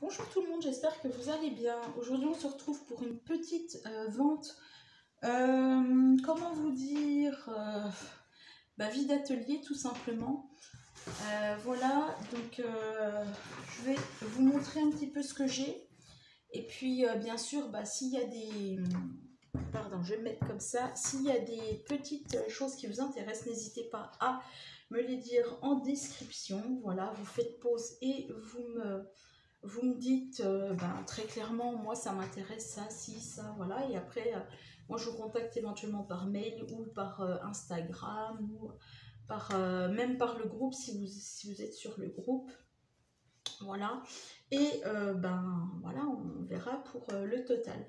Bonjour tout le monde, j'espère que vous allez bien. Aujourd'hui on se retrouve pour une petite vente, comment vous dire, vie d'atelier tout simplement. Voilà, donc je vais vous montrer un petit peu ce que j'ai. Et puis bien sûr, s'il y a des... Pardon, je vais me mettre comme ça. S'il y a des petites choses qui vous intéressent, n'hésitez pas à me les dire en description. Voilà, vous faites pause et vous me dites très clairement, moi ça m'intéresse ça, si, ça, voilà. Et après, moi je vous contacte éventuellement par mail ou par Instagram ou par, même par le groupe si vous êtes sur le groupe. Voilà. Et voilà, on verra pour le total.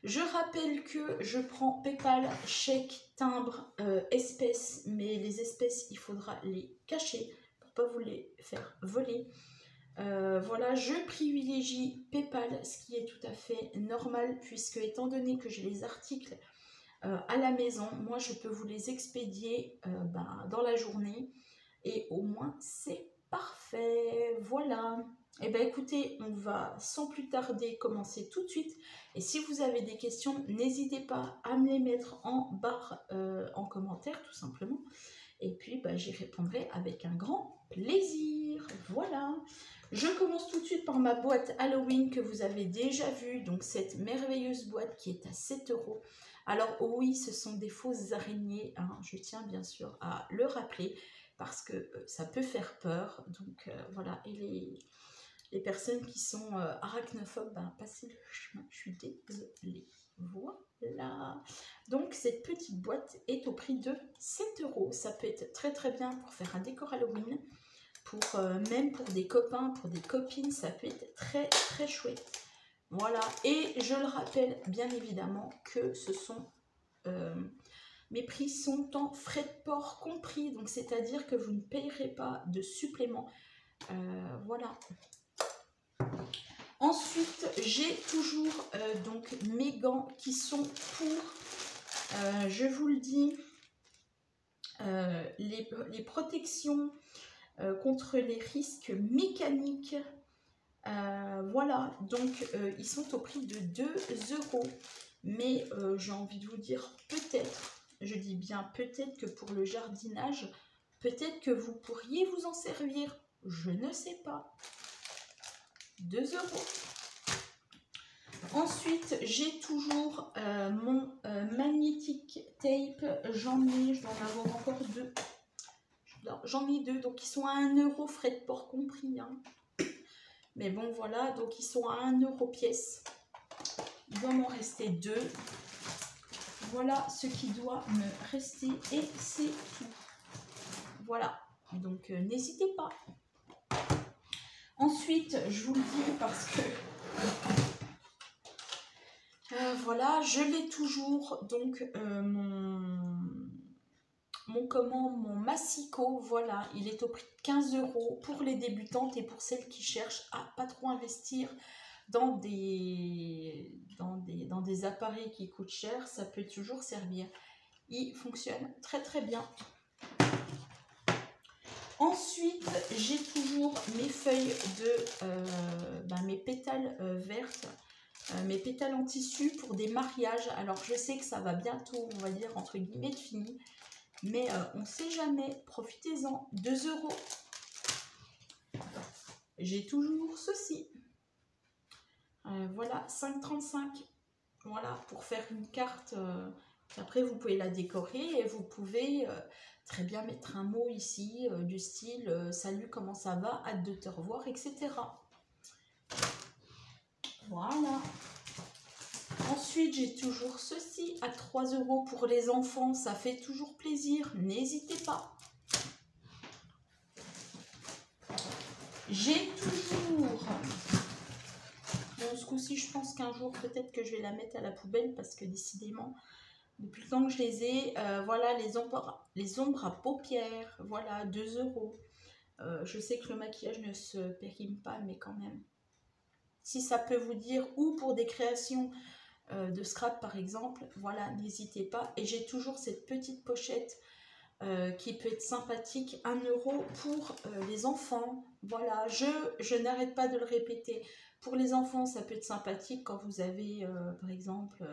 Je rappelle que je prends PayPal, chèque, timbre, espèces, mais les espèces, il faudra les cacher pour ne pas vous les faire voler. Voilà, je privilégie PayPal, ce qui est tout à fait normal, puisque étant donné que j'ai les articles à la maison, moi je peux vous les expédier dans la journée, et au moins c'est parfait. Voilà. Et écoutez, on va sans plus tarder commencer tout de suite, et si vous avez des questions, n'hésitez pas à me les mettre en barre en commentaire tout simplement, et puis j'y répondrai avec un grand plaisir. Voilà. Je commence tout de suite par ma boîte Halloween que vous avez déjà vue, donc cette merveilleuse boîte qui est à 7 €. Alors oui, ce sont des fausses araignées, hein, je tiens bien sûr à le rappeler, parce que ça peut faire peur, donc voilà. Et les personnes qui sont arachnophobes, passez le chemin, je suis désolée. Voilà, donc cette petite boîte est au prix de 7 €. Ça peut être très très bien pour faire un décor Halloween, pour même pour des copains, pour des copines, ça peut être très très chouette. Voilà, et je le rappelle bien évidemment que ce sont mes prix sont en frais de port compris, donc c'est-à-dire que vous ne payerez pas de supplément. Voilà. Ensuite, j'ai toujours donc mes gants qui sont pour, je vous le dis, les protections contre les risques mécaniques. Voilà, donc ils sont au prix de 2 €. Mais j'ai envie de vous dire, peut-être, je dis bien peut-être, que pour le jardinage, peut-être que vous pourriez vous en servir. Je ne sais pas. 2 €. Ensuite, j'ai toujours mon magnétique tape. Je dois en avoir encore 2. J'en ai 2, donc ils sont à 1 €, frais de port compris. Hein. Mais bon, voilà, donc ils sont à 1 € pièce. Il doit m'en rester 2. Voilà ce qui doit me rester, et c'est tout. Voilà, donc n'hésitez pas. Ensuite, je vous le dis parce que voilà, je l'ai toujours, donc mon massicot, voilà, il est au prix de 15 € pour les débutantes et pour celles qui cherchent à pas trop investir dans des appareils qui coûtent cher. Ça peut toujours servir. Il fonctionne très très bien. Ensuite, j'ai toujours mes feuilles de mes pétales vertes, mes pétales en tissu pour des mariages. Alors je sais que ça va bientôt, on va dire entre guillemets, être fini, mais on ne sait jamais. Profitez-en. 2 €. J'ai toujours ceci. Voilà, 5,35 €. Voilà, pour faire une carte. Après, vous pouvez la décorer et vous pouvez très bien mettre un mot ici du style salut, comment ça va, hâte de te revoir, etc. Voilà. Ensuite, j'ai toujours ceci à 3 € pour les enfants. Ça fait toujours plaisir. N'hésitez pas. J'ai toujours... Bon, ce coup-ci, je pense qu'un jour, peut-être que je vais la mettre à la poubelle parce que décidément, depuis le temps que je les ai, voilà, les ombres à paupières, voilà, 2 €. Je sais que le maquillage ne se périme pas, mais quand même. Si ça peut vous dire, ou pour des créations de scrap par exemple, voilà, n'hésitez pas. Et j'ai toujours cette petite pochette qui peut être sympathique, 1 € pour les enfants. Voilà, je n'arrête pas de le répéter. Pour les enfants, ça peut être sympathique quand vous avez, par exemple,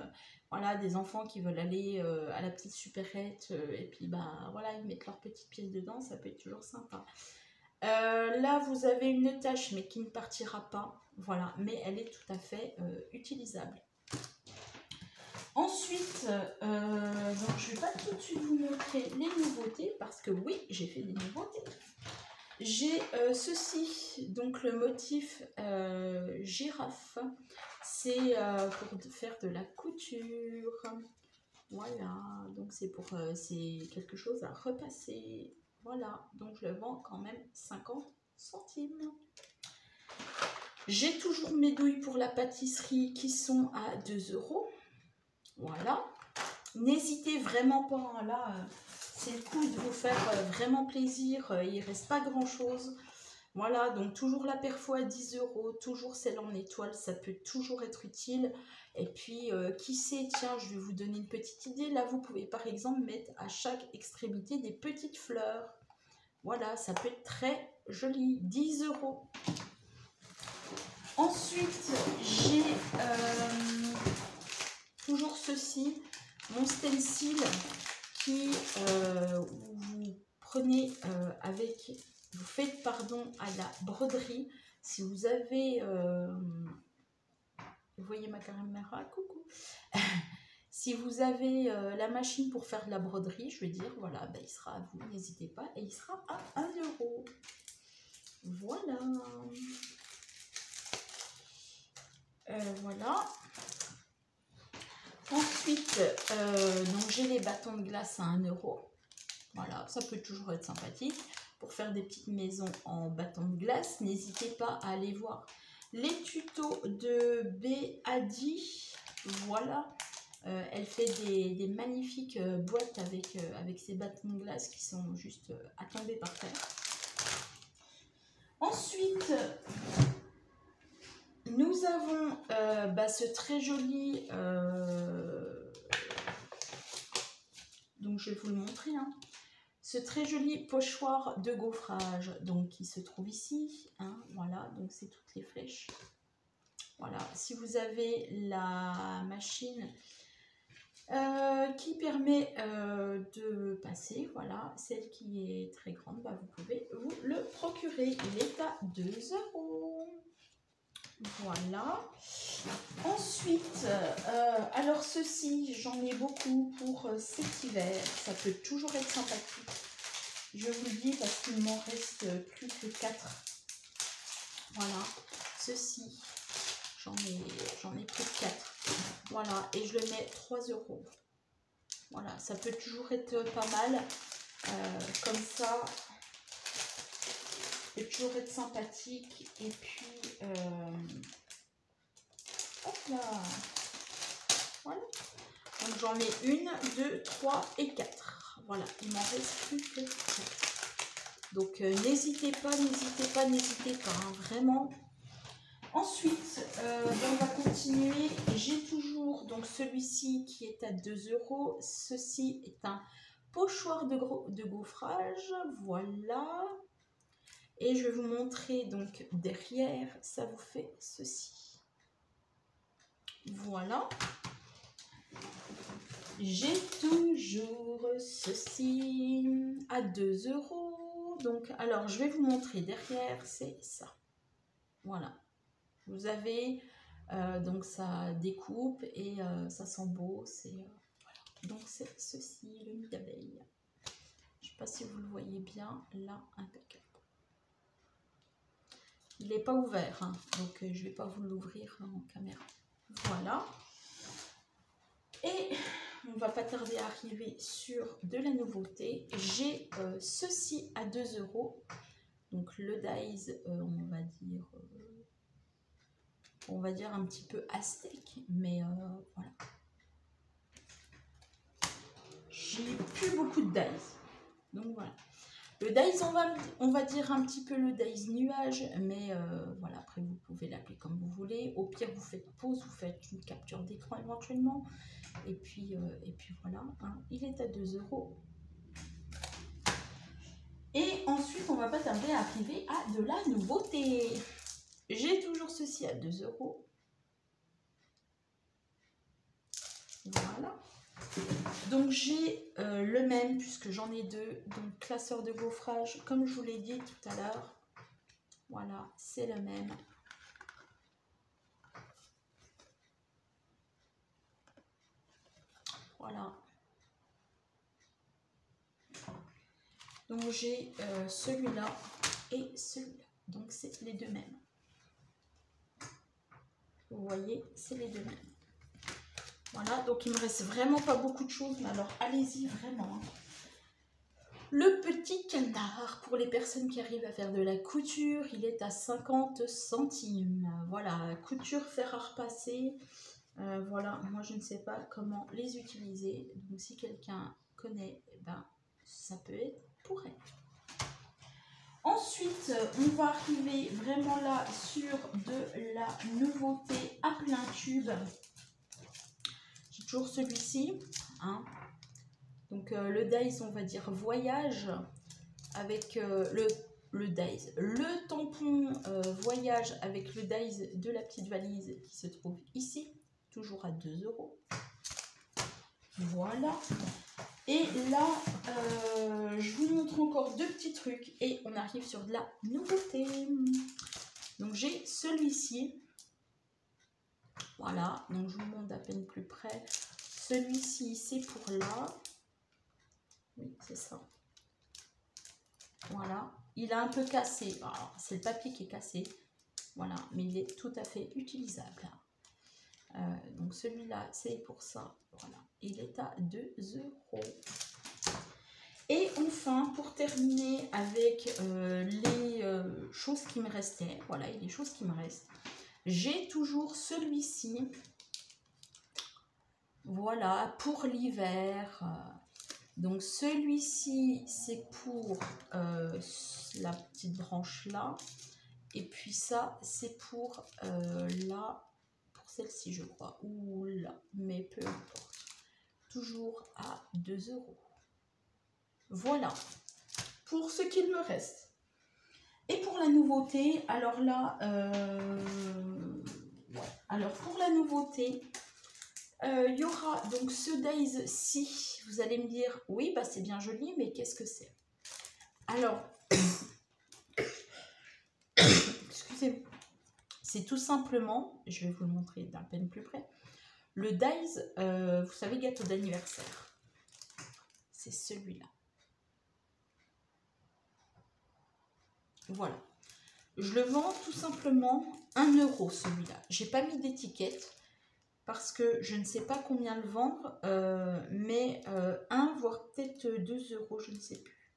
voilà, des enfants qui veulent aller à la petite supérette et puis bah voilà, ils mettent leurs petites pièces dedans, ça peut être toujours sympa. Là, vous avez une tache, mais qui ne partira pas. Voilà, mais elle est tout à fait utilisable. Ensuite, donc je ne vais pas tout de suite vous montrer les nouveautés, parce que oui, j'ai fait des nouveautés. J'ai ceci, donc le motif girafe. C'est pour faire de la couture. Voilà, donc c'est quelque chose à repasser. Voilà, donc je le vends quand même 50 centimes. J'ai toujours mes douilles pour la pâtisserie qui sont à 2 €. Voilà. N'hésitez vraiment pas, hein, là, c'est le coup de vous faire vraiment plaisir. Il ne reste pas grand-chose. Voilà, donc toujours la perfo à 10 €, toujours celle en étoile, ça peut toujours être utile. Et puis, qui sait, tiens, je vais vous donner une petite idée. Là, vous pouvez par exemple mettre à chaque extrémité des petites fleurs. Voilà, ça peut être très joli, 10 €. Ensuite, j'ai toujours ceci, mon stencil qui, vous prenez vous faites pardon à la broderie. Si vous avez, vous voyez ma caméra, coucou. Si vous avez la machine pour faire de la broderie, je veux dire, voilà, ben, il sera à vous, n'hésitez pas, et il sera à 1 €. Voilà. Voilà. Ensuite, donc j'ai les bâtons de glace à 1 €. Voilà, ça peut toujours être sympathique. Pour faire des petites maisons en bâtons de glace, n'hésitez pas à aller voir les tutos de Béadi. Voilà, elle fait des magnifiques boîtes avec ces bâtons de glace qui sont juste à tomber par terre. Ensuite, nous avons ce très joli, donc je vais vous le montrer, hein, ce très joli pochoir de gaufrage, donc qui se trouve ici, hein, voilà, donc c'est toutes les flèches. Voilà, si vous avez la machine qui permet de passer, voilà, celle qui est très grande, bah, vous pouvez vous le procurer, il est à 2 €. Voilà. Ensuite, alors ceci, j'en ai beaucoup pour cet hiver. Ça peut toujours être sympathique. Je vous le dis parce qu'il m'en reste plus que 4. Voilà. Ceci, j'en ai plus que 4. Voilà. Et je le mets 3 €. Voilà. Ça peut toujours être pas mal. Comme ça, peut toujours être sympathique. Et puis, hop là. Voilà. Donc j'en ai 1, 2, 3 et 4. Voilà, il m'en reste plus que 4. Donc n'hésitez pas, hein, vraiment. Ensuite, on va continuer. J'ai toujours donc celui-ci qui est à 2 €. Ceci est un pochoir de gaufrage. Voilà. Et je vais vous montrer donc derrière, ça vous fait ceci. Voilà. J'ai toujours ceci à 2 €. Donc, alors, je vais vous montrer derrière, c'est ça. Voilà. Vous avez donc ça découpe et ça sent beau. Voilà. Donc, c'est ceci, le nid d'abeille. Je ne sais pas si vous le voyez bien, là, impeccable. Il n'est pas ouvert, hein, donc je ne vais pas vous l'ouvrir en caméra. Voilà. Et on va pas tarder à arriver sur de la nouveauté. J'ai ceci à 2 €. Donc le dies, on va dire un petit peu aztèque, mais voilà. J'ai plus beaucoup de dies. Donc voilà. Le dies, on va dire un petit peu le dies nuage, mais voilà, après vous pouvez l'appeler comme vous voulez. Au pire, vous faites pause, vous faites une capture d'écran éventuellement. Et puis voilà, hein, il est à 2 €. Et ensuite, on va pas tarder à arriver à de la nouveauté. J'ai toujours ceci à 2 €. Voilà. Donc j'ai le même puisque j'en ai deux. Donc classeur de gaufrage, comme je vous l'ai dit tout à l'heure. Voilà, c'est le même. Voilà. Donc j'ai celui-là et celui-là. Donc c'est les deux mêmes. Vous voyez, c'est les deux mêmes. Voilà, donc il me reste vraiment pas beaucoup de choses, mais alors allez-y vraiment. Le petit canard, pour les personnes qui arrivent à faire de la couture, il est à 50 centimes. Voilà, couture, fer à repasser. Voilà, moi je ne sais pas comment les utiliser. Donc si quelqu'un connaît, eh ben, ça peut être pour elle. Ensuite, on va arriver vraiment là sur de la nouveauté à plein tube. J'ai toujours celui-ci. Hein. Donc le Days, on va dire voyage, avec le Days. Le tampon voyage avec le Days de la petite valise qui se trouve ici, toujours à 2 €. Voilà. Et là, je vous montre encore deux petits trucs et on arrive sur de la nouveauté. Donc j'ai celui-ci. Voilà, donc je vous montre d'à peine plus près. Celui-ci, c'est pour là. Oui, c'est ça. Voilà, il est un peu cassé. C'est le papier qui est cassé. Voilà, mais il est tout à fait utilisable. Donc celui-là, c'est pour ça. Voilà, il est à 2 €. Et enfin, pour terminer avec les choses qui me restaient, voilà, et les choses qui me restent, j'ai toujours celui-ci. Voilà, pour l'hiver. Donc celui-ci, c'est pour la petite branche là. Et puis ça, c'est pour là, pour celle-ci, je crois. Ou là, mais peu importe. Toujours à 2 €. Voilà, pour ce qu'il me reste. Et pour la nouveauté, alors là, alors pour la nouveauté, il y aura donc ce Days-ci. Vous allez me dire, oui, bah c'est bien joli, mais qu'est-ce que c'est? Alors, excusez-moi, c'est tout simplement, je vais vous le montrer d'un peine plus près, le Days, vous savez, gâteau d'anniversaire. C'est celui-là. Voilà. Je le vends tout simplement 1 € celui-là. J'ai pas mis d'étiquette parce que je ne sais pas combien le vendre, mais 1 voire peut-être 2 €, je ne sais plus.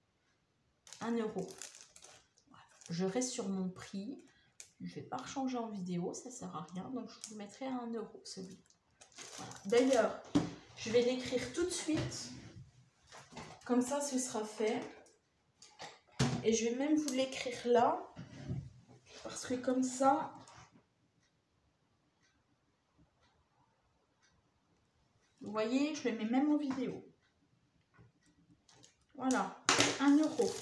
1 €. Voilà. Je reste sur mon prix. Je ne vais pas rechanger en vidéo, ça ne sert à rien. Donc je vous mettrai à 1 € celui-là. Voilà. D'ailleurs, je vais l'écrire tout de suite. Comme ça, ce sera fait. Et je vais même vous l'écrire là. Parce que comme ça, vous voyez, je le mets même en vidéo. Voilà, 1 €.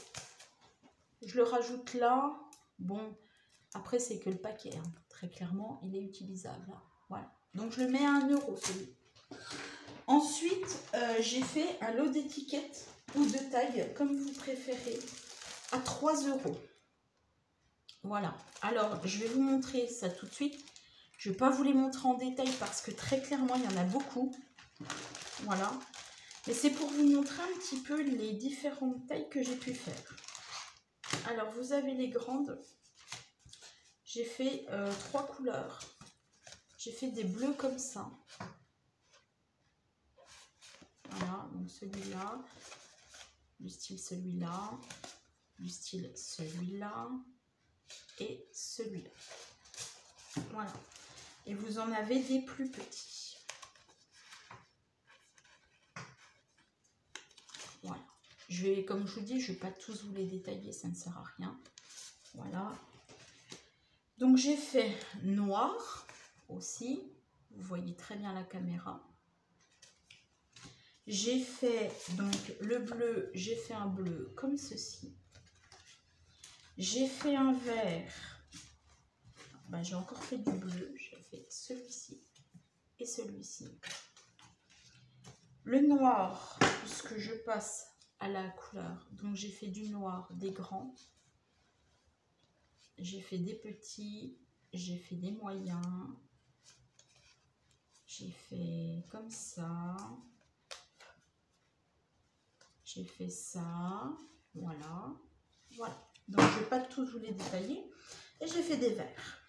Je le rajoute là. Bon, après c'est que le paquet. Hein. Très clairement, il est utilisable. Là. Voilà. Donc je le mets à 1 € celui. Ensuite, j'ai fait un lot d'étiquettes ou de tags, comme vous préférez, à 3 €. Voilà. Alors, je vais vous montrer ça tout de suite. Je ne vais pas vous les montrer en détail parce que très clairement, il y en a beaucoup. Voilà. Mais c'est pour vous montrer un petit peu les différentes tailles que j'ai pu faire. Alors, vous avez les grandes. J'ai fait 3 couleurs. J'ai fait des bleus comme ça. Voilà, donc celui-là, du style celui-là, du style celui-là et celui-là. Voilà. Et vous en avez des plus petits. Voilà. Je vais, comme je vous dis, je ne vais pas tous vous les détailler, ça ne sert à rien. Voilà. Donc j'ai fait noir aussi. Vous voyez très bien la caméra. J'ai fait donc le bleu, j'ai fait un bleu comme ceci. J'ai fait un vert. Ben, j'ai encore fait du bleu. J'ai fait celui-ci et celui-ci. Le noir, puisque je passe à la couleur. Donc j'ai fait du noir, des grands. J'ai fait des petits. J'ai fait des moyens. J'ai fait comme ça. J'ai fait ça. Voilà. Voilà. Donc je ne vais pas tous vous les détailler. Et j'ai fait des verts.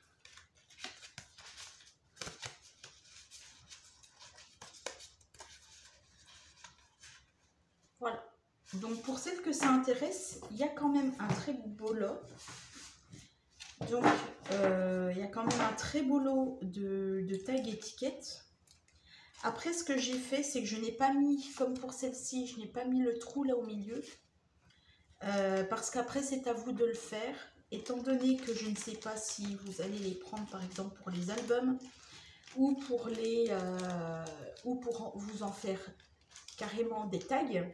Voilà. Donc pour celles que ça intéresse, il y a quand même un très beau lot. Donc il y a quand même un très beau lot de tags étiquettes. Après ce que j'ai fait, c'est que je n'ai pas mis, comme pour celle-ci, je n'ai pas mis le trou là au milieu. Parce qu'après c'est à vous de le faire. Étant donné que je ne sais pas si vous allez les prendre par exemple pour les albums ou pour vous en faire carrément des tags.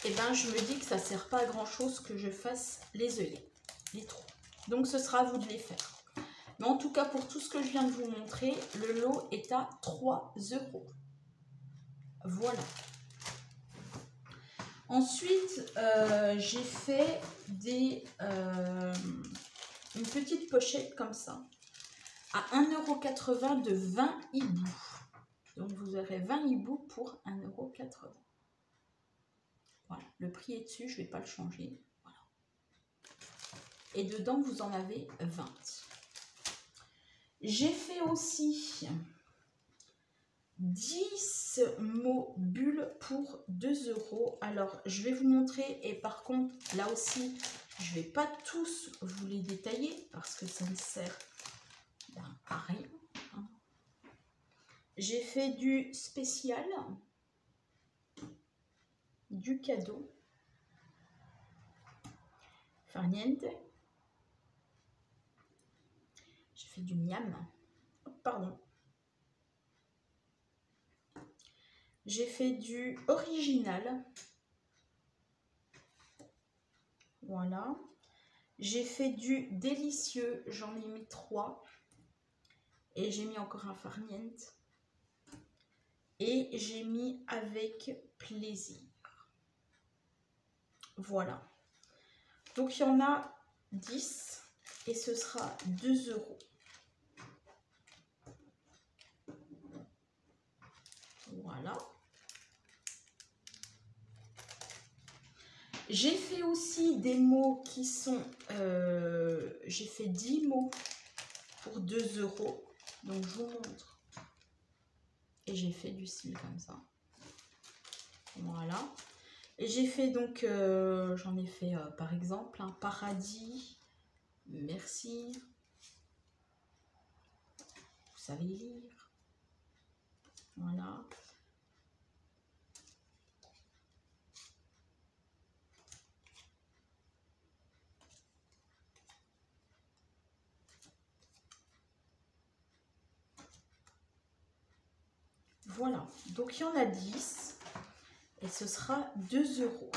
Et ben je me dis que ça ne sert pas à grand chose que je fasse les œillets, les trous. Donc ce sera à vous de les faire. Mais en tout cas pour tout ce que je viens de vous montrer, le lot est à 3 €. Voilà. Ensuite j'ai fait une petite pochette comme ça à 1,80 € de 20 hiboux. Donc vous aurez 20 hiboux pour 1,80 €. Voilà, le prix est dessus, je ne vais pas le changer. Voilà. Et dedans, vous en avez 20. J'ai fait aussi 10 mots bulles pour 2 €. Alors, je vais vous montrer. Et par contre, là aussi, je ne vais pas tous vous les détailler parce que ça ne sert à rien. J'ai fait du spécial, du cadeau, farniente. J'ai fait du miam. Pardon. J'ai fait du original. Voilà. J'ai fait du délicieux. J'en ai mis 3. Et j'ai mis encore un farniente. Et j'ai mis avec plaisir. Voilà. Donc il y en a 10. Et ce sera 2 €. Voilà. J'ai fait aussi des mots qui sont... j'ai fait 10 mots pour 2 €. Donc je vous montre. Et j'ai fait du style comme ça. Voilà. Et j'ai fait donc... j'en ai fait par exemple un paradis. Merci. Vous savez lire. Voilà. Voilà, donc il y en a 10 et ce sera 2 €.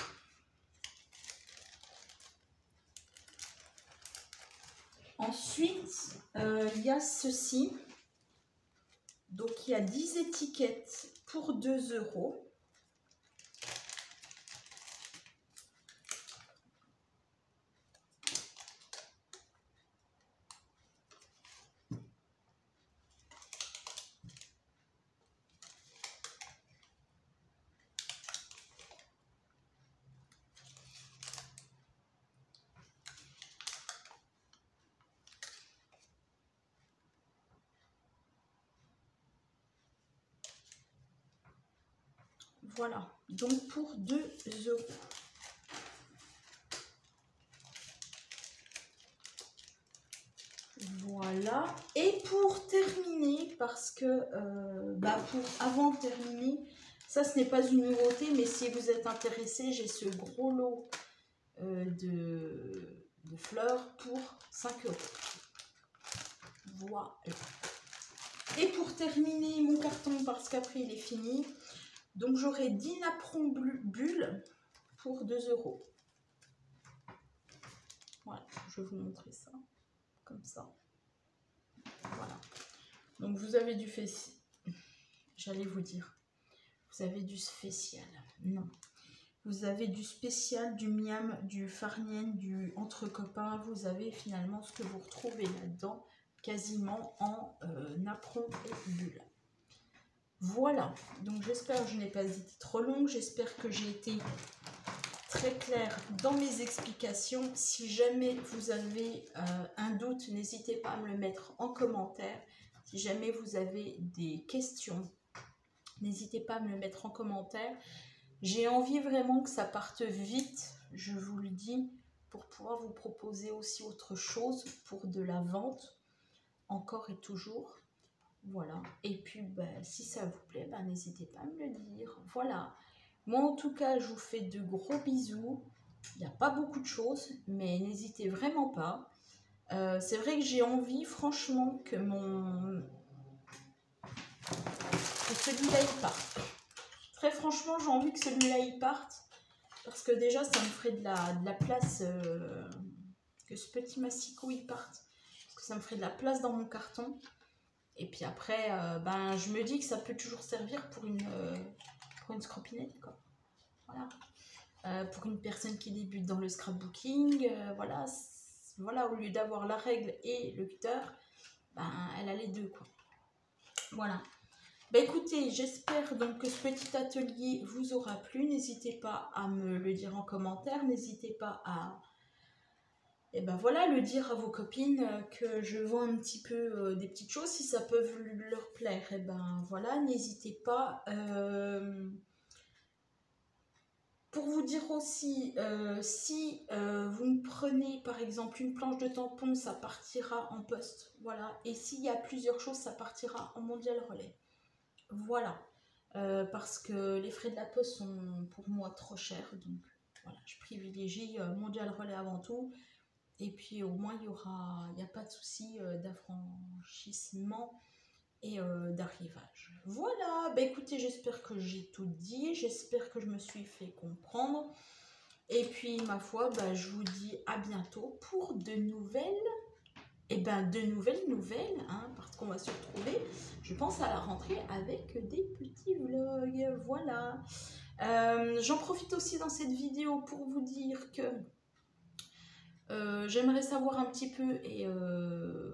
Ensuite, il y a ceci. Donc il y a 10 étiquettes pour 2 €. Voilà, donc pour 2 €. Voilà, et pour terminer, parce que avant de terminer, ça ce n'est pas une nouveauté, mais si vous êtes intéressé, j'ai ce gros lot de fleurs pour 5 €. Voilà. Et pour terminer mon carton, parce qu'après il est fini, donc j'aurai 10 napperons bulles pour 2 €. Voilà, je vais vous montrer ça, comme ça. Voilà. Donc vous avez du facial. J'allais vous dire. Vous avez du spécial. Non. Vous avez du spécial, du miam, du farnienne, du entre copains. Vous avez finalement ce que vous retrouvez là-dedans, quasiment en napperon et bulle. Voilà. Donc j'espère que je n'ai pas été trop longue. J'espère que j'ai été très claire dans mes explications. Si jamais vous avez un doute, n'hésitez pas à me le mettre en commentaire. Si jamais vous avez des questions, n'hésitez pas à me le mettre en commentaire. J'ai envie vraiment que ça parte vite, je vous le dis, pour pouvoir vous proposer aussi autre chose pour de la vente, encore et toujours. Voilà. Et puis, ben, si ça vous plaît, ben, n'hésitez pas à me le dire. Voilà. Moi, en tout cas, je vous fais de gros bisous. Il n'y a pas beaucoup de choses, mais n'hésitez vraiment pas. C'est vrai que j'ai envie, franchement, que celui-là, il parte. Très franchement, j'ai envie que celui-là, il parte. Parce que déjà, ça me ferait de la place, que ce petit massicot, il parte. Parce que ça me ferait de la place dans mon carton. Et puis après, ben, je me dis que ça peut toujours servir pour une scrapinette, quoi. Voilà. Pour une personne qui débute dans le scrapbooking, voilà. Voilà, au lieu d'avoir la règle et le cutter, ben, elle a les deux, quoi. Voilà. Bah écoutez, j'espère donc que ce petit atelier vous aura plu. N'hésitez pas à me le dire en commentaire. N'hésitez pas à voilà, le dire à vos copines que je vends un petit peu des petites choses. Si ça peut leur plaire, voilà, n'hésitez pas. Pour vous dire aussi, si vous me prenez par exemple une planche de tampon, ça partira en poste. Voilà. Et s'il y a plusieurs choses, ça partira en mondial relais. Voilà, parce que les frais de la poste sont pour moi trop chers, donc voilà, je privilégie mondial relais avant tout, et puis au moins il n'y a pas de souci d'affranchissement et d'arrivage. Voilà, bah écoutez, j'espère que j'ai tout dit, j'espère que je me suis fait comprendre, et puis ma foi, bah, je vous dis à bientôt pour de nouvelles nouvelles, hein, parce qu'on va se retrouver, je pense, à la rentrée avec des petits vlogs, voilà. J'en profite aussi dans cette vidéo pour vous dire que j'aimerais savoir un petit peu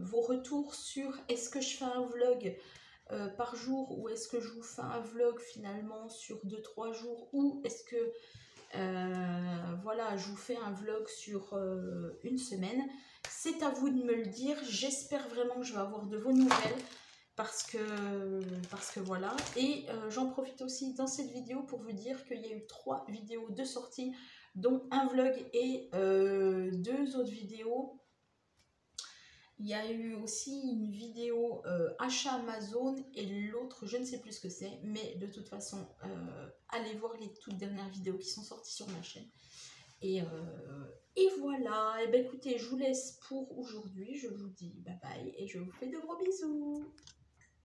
vos retours sur est-ce que je fais un vlog par jour ou est-ce que je vous fais un vlog finalement sur 2-3 jours ou est-ce que voilà, je vous fais un vlog sur une semaine. C'est à vous de me le dire. J'espère vraiment que je vais avoir de vos nouvelles parce que voilà. Et j'en profite aussi dans cette vidéo pour vous dire qu'il y a eu 3 vidéos de sortie, dont un vlog et 2 autres vidéos. Il y a eu aussi une vidéo achat Amazon et l'autre, je ne sais plus ce que c'est, mais de toute façon, allez voir les toutes dernières vidéos qui sont sorties sur ma chaîne. Et voilà, et écoutez, je vous laisse pour aujourd'hui, je vous dis bye bye et je vous fais de gros bisous.